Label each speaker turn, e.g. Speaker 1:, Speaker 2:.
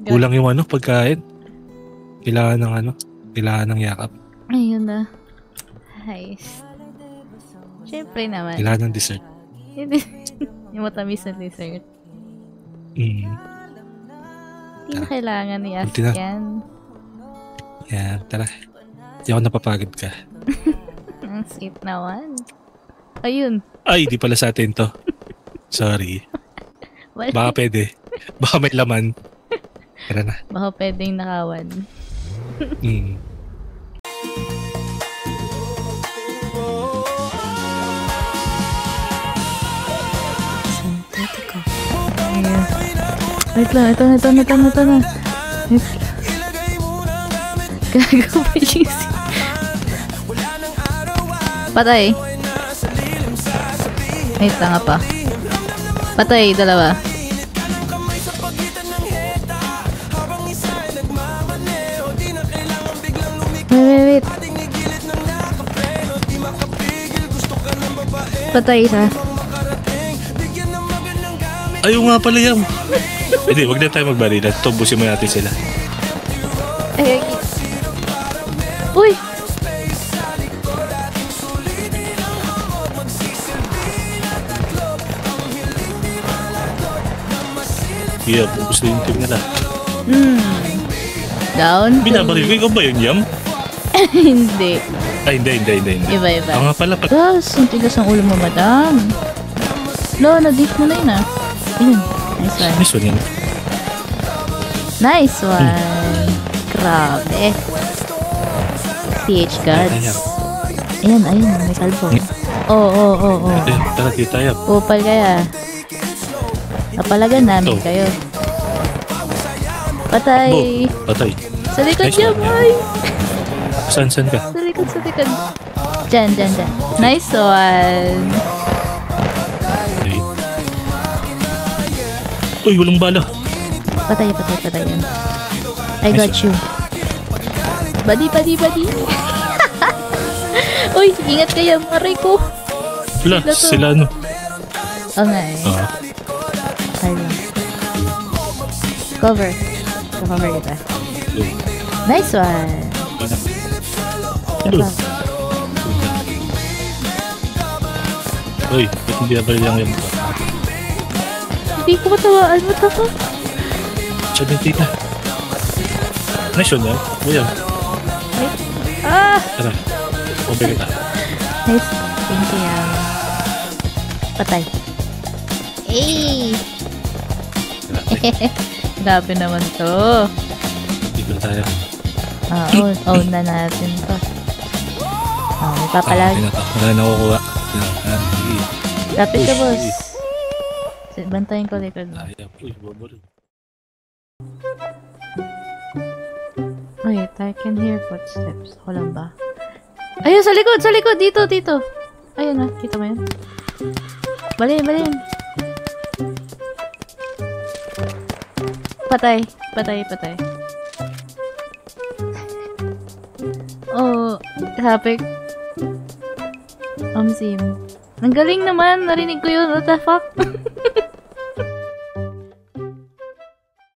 Speaker 1: Kulang yung pagkain. Kailangan ng yakap.
Speaker 2: Ayun na. Nice. Siyempre naman.
Speaker 1: Kailangan ng dessert.
Speaker 2: Yung matamis na dessert.
Speaker 1: Hindi
Speaker 2: na kailangan ni Ask yan.
Speaker 1: Yan, tara. Hindi ako napapagod ka.
Speaker 2: Ang sweet naman. Ayun.
Speaker 1: Ay, di pala sa atin to. Sorry. Baka pwede. Baka may laman. Tara na.
Speaker 2: Baka pwedeng nakawan. Wait lang, ito na. Gago pa yung patay. Wait lang pa. Patay, dalawa. Wait. Patay isa.
Speaker 1: Ayaw nga pala yan. Hindi, wag na tayo magbarila. Tubusin mo natin sila.
Speaker 2: Ay. Uy!
Speaker 1: Yeah, gusto yung team nila.
Speaker 2: Down?
Speaker 1: Binabaril ko. Ikaw ba yun, Yam?
Speaker 2: Hindi.
Speaker 1: Ay, hindi.
Speaker 2: Iba.
Speaker 1: Ang nga pala.
Speaker 2: Gas, ang tigas ang ulo mo, madam. Na-deep mo na yun Ayun. Nice one.
Speaker 1: Nice one.
Speaker 2: Grabe. TH Gods. Ayan. May kalbo. Oo.
Speaker 1: Tara, di tayo.
Speaker 2: Upal kaya. Kapalagan namin kayo. Patay. Sa likod niya, boy.
Speaker 1: Saan ka?
Speaker 2: Sa likod. Diyan. Nice one.
Speaker 1: Uy, walang bala.
Speaker 2: Patay yan. I got you. Badi. Uy, ingat kayo, maray ko.
Speaker 1: Sila ano?
Speaker 2: Oo nga eh. Ayun. Cover kita. Nice one.
Speaker 1: Hello. Uy, ba't hindi na ba lang yung
Speaker 2: Hindi ko matawaan. What the fuck?
Speaker 1: Siya din tita. Nice one yan. Uy, Tara. Obey kita.
Speaker 2: Nice. Thank you. Patay. Hey! Grabe naman to.
Speaker 1: Dito tayo.
Speaker 2: Own na natin to. May papalag.
Speaker 1: Wala na nakukuha.
Speaker 2: Lapit ka, boss. Bantayin ko likod mo. Wait, I can hear footsteps. Ako lang ba? Ayun, sa likod! Dito! Ayun na, kita mo yun? Balin! Patay. Oh, topic. Sim. Ang galing naman, narinig ko yun. What the fuck?